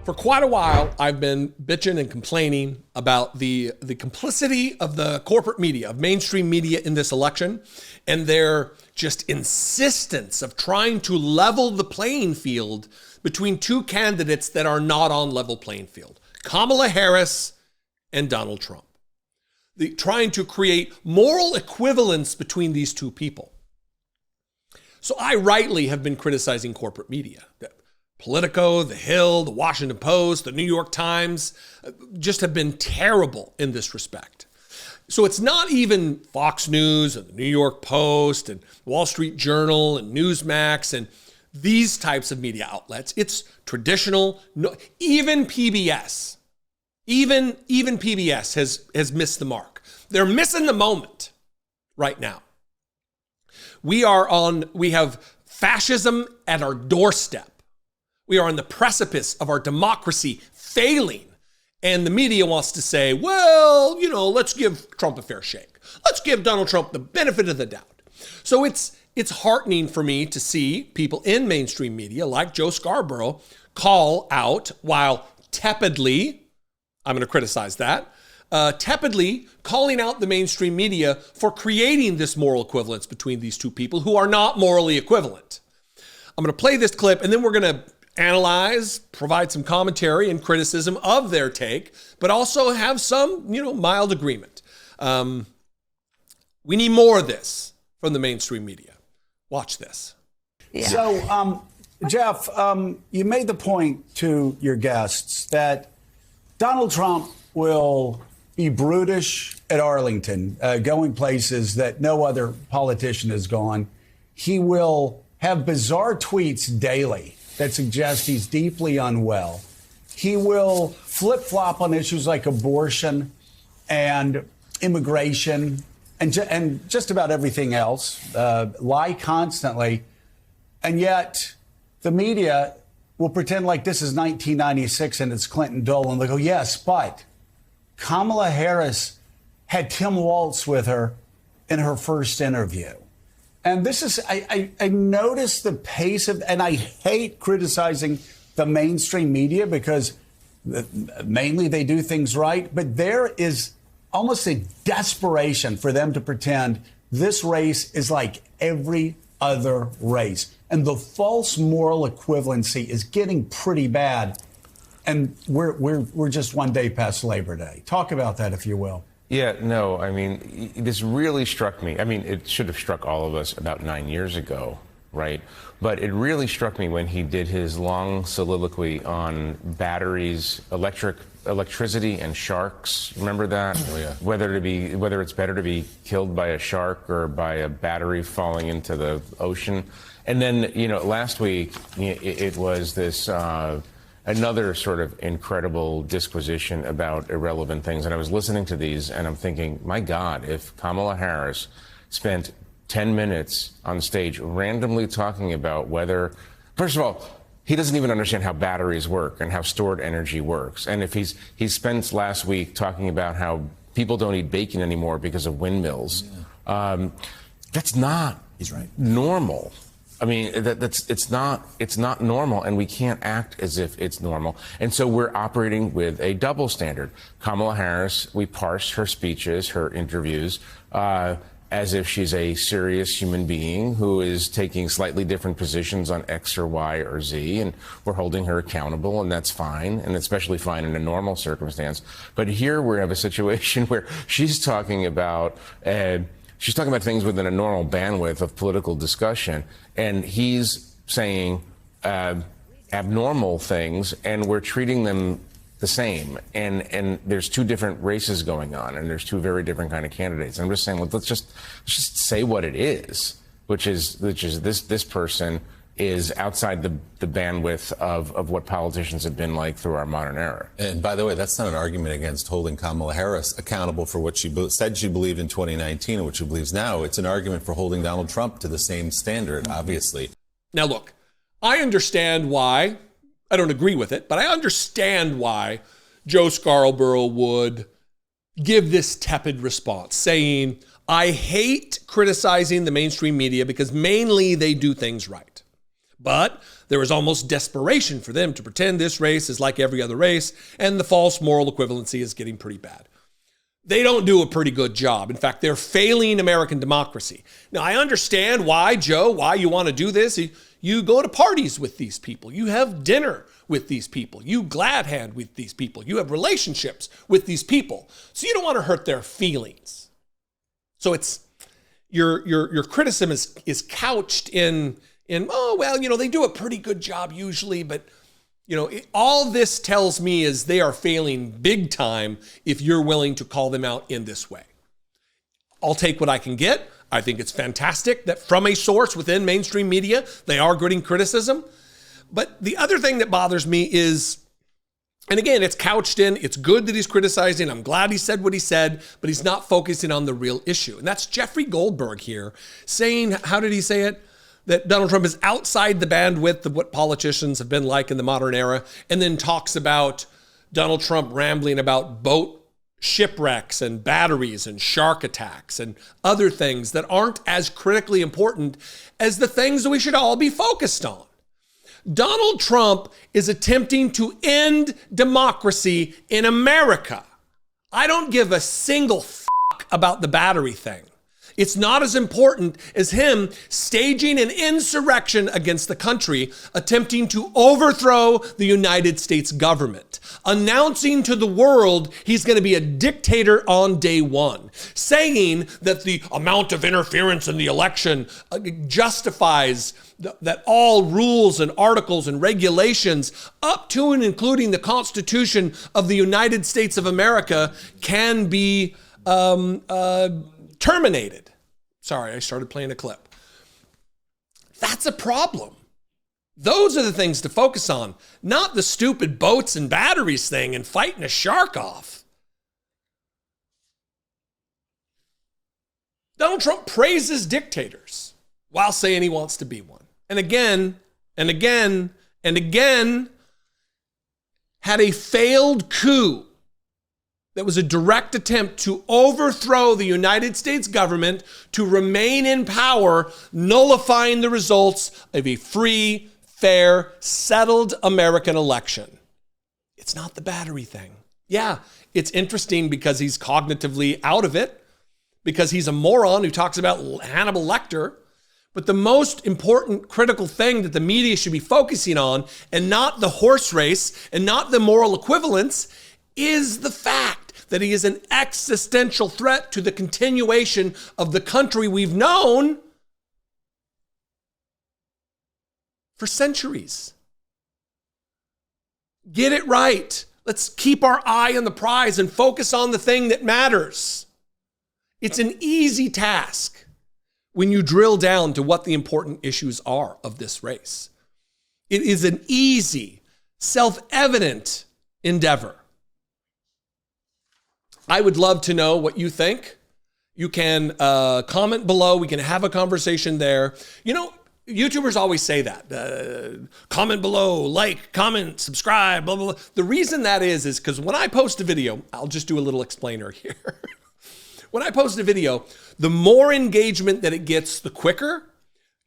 For quite a while, I've been bitching and complaining about the complicity of the corporate media, of mainstream media in this election, and their just insistence of trying to level the playing field between two candidates that are not on level playing field, Kamala Harris and Donald Trump. Trying to create moral equivalence between these two people. So I rightly have been criticizing corporate media. Politico, The Hill, The Washington Post, The New York Times just have been terrible in this respect. So it's not even Fox News and The New York Post and Wall Street Journal and Newsmax and these types of media outlets. It's traditional, even PBS. Even PBS has missed the mark. They're missing the moment right now. We have fascism at our doorstep. We are on the precipice of our democracy failing. And the media wants to say, well, let's give Trump a fair shake. Let's give Donald Trump the benefit of the doubt. So it's heartening for me to see people in mainstream media like Joe Scarborough call out, while tepidly, I'm going to criticize that, tepidly calling out the mainstream media for creating this moral equivalence between these two people who are not morally equivalent. I'm going to play this clip and then we're going to analyze, provide some commentary and criticism of their take, but also have some, mild agreement. We need more of this from the mainstream media. Watch this. Yeah. So, Jeff, you made the point to your guests that Donald Trump will be brutish at Arlington, going places that no other politician has gone. He will have bizarre tweets daily that suggest he's deeply unwell. He will flip-flop on issues like abortion and immigration and just about everything else, lie constantly. And yet the media will pretend like this is 1996 and it's Clinton Dole. And they go, yes, but Kamala Harris had Tim Walz with her in her first interview. And this is, I noticed the pace of, and I hate criticizing the mainstream media because mainly they do things right, but there is almost a desperation for them to pretend this race is like every other race. And the false moral equivalency is getting pretty bad. And we're just one day past Labor Day. Talk about that, if you will. Yeah, no, I mean, this really struck me. I mean, it should have struck all of us about 9 years ago, right? But it really struck me when he did his long soliloquy on batteries, electricity and sharks. Remember that? Oh, yeah. Whether it's better to be killed by a shark or by a battery falling into the ocean. And then, last week, it was this another sort of incredible disquisition about irrelevant things. And I was listening to these and I'm thinking, my God, if Kamala Harris spent 10 minutes on stage randomly talking about whether, first of all, he doesn't even understand how batteries work and how stored energy works. And if he spent last week talking about how people don't eat bacon anymore because of windmills, that's not He's right. normal. I mean, it's not normal, and we can't act as if it's normal. And so we're operating with a double standard. Kamala Harris, we parse her speeches, her interviews, as if she's a serious human being who is taking slightly different positions on X or Y or Z, and we're holding her accountable, and that's fine, and especially fine in a normal circumstance. But here we have a situation where she's talking about things within a normal bandwidth of political discussion, and he's saying abnormal things, and we're treating them the same. And there's two different races going on, and there's two very different kind of candidates. I'm just saying, let's just say what it is, which is this person is outside the bandwidth of what politicians have been like through our modern era. And by the way, that's not an argument against holding Kamala Harris accountable for what she said she believed in 2019 and what she believes now. It's an argument for holding Donald Trump to the same standard, obviously. Now, look, I understand why, I don't agree with it, but I understand why Joe Scarborough would give this tepid response, saying, I hate criticizing the mainstream media because mainly they do things right. But there is almost desperation for them to pretend this race is like every other race, and the false moral equivalency is getting pretty bad. They don't do a pretty good job. In fact, they're failing American democracy. Now, I understand why, Joe, why you want to do this. You go to parties with these people. You have dinner with these people. You glad hand with these people. You have relationships with these people. So you don't want to hurt their feelings. So it's your criticism is couched in oh, well, they do a pretty good job usually, but all this tells me is they are failing big time if you're willing to call them out in this way. I'll take what I can get. I think it's fantastic that from a source within mainstream media, they are getting criticism. But the other thing that bothers me is, and again, it's couched in, it's good that he's criticizing. I'm glad he said what he said, but he's not focusing on the real issue. And that's Jeffrey Goldberg here saying, how did he say it? That Donald Trump is outside the bandwidth of what politicians have been like in the modern era, and then talks about Donald Trump rambling about boat shipwrecks and batteries and shark attacks and other things that aren't as critically important as the things that we should all be focused on. Donald Trump is attempting to end democracy in America. I don't give a single fuck about the battery thing. It's not as important as him staging an insurrection against the country, attempting to overthrow the United States government, announcing to the world he's going to be a dictator on day one, saying that the amount of interference in the election justifies that all rules and articles and regulations up to and including the Constitution of the United States of America can be terminated. Sorry, I started playing a clip. That's a problem. Those are the things to focus on, not the stupid boats and batteries thing and fighting a shark off. Donald Trump praises dictators while saying he wants to be one. And again, and again, and again, had a failed coup that was a direct attempt to overthrow the United States government to remain in power, nullifying the results of a free, fair, settled American election. It's not the battery thing. Yeah, it's interesting because he's cognitively out of it, because he's a moron who talks about Hannibal Lecter. But the most important critical thing that the media should be focusing on, and not the horse race and not the moral equivalence, is the fact that he is an existential threat to the continuation of the country we've known for centuries. Get it right. Let's keep our eye on the prize and focus on the thing that matters. It's an easy task when you drill down to what the important issues are of this race. It is an easy, self-evident endeavor. I would love to know what you think. You can comment below. We can have a conversation there. YouTubers always say that. Comment below, like, comment, subscribe, blah, blah, blah. The reason that is because when I post a video, I'll just do a little explainer here. When I post a video, the more engagement that it gets, the quicker.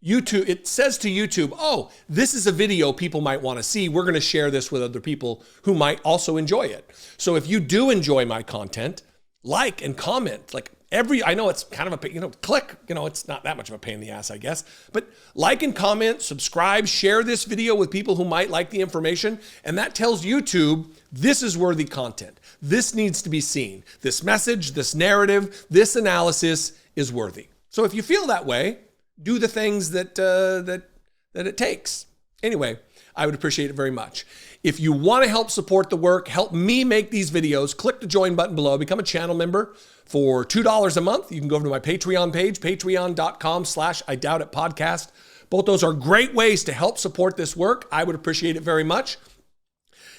YouTube, it says to YouTube, oh, this is a video people might want to see. We're going to share this with other people who might also enjoy it. So if you do enjoy my content, like and comment. I know it's kind of click, it's not that much of a pain in the ass, I guess. But like and comment, subscribe, share this video with people who might like the information. And that tells YouTube, this is worthy content. This needs to be seen. This message, this narrative, this analysis is worthy. So if you feel that way, do the things that it takes. Anyway, I would appreciate it very much. If you want to help support the work, help me make these videos, click the join button below, become a channel member for $2 a month. You can go over to my Patreon page, patreon.com/IDoubtItPodcast. Both those are great ways to help support this work. I would appreciate it very much.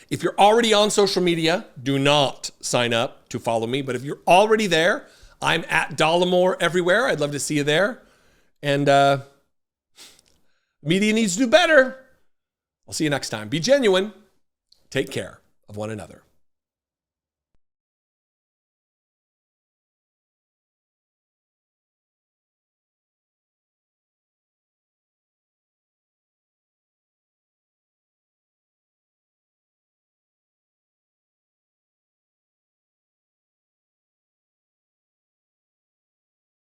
If you're already on social media, do not sign up to follow me. But if you're already there, I'm at Dollemore everywhere. I'd love to see you there. And media needs to do better. I'll see you next time. Be genuine. Take care of one another.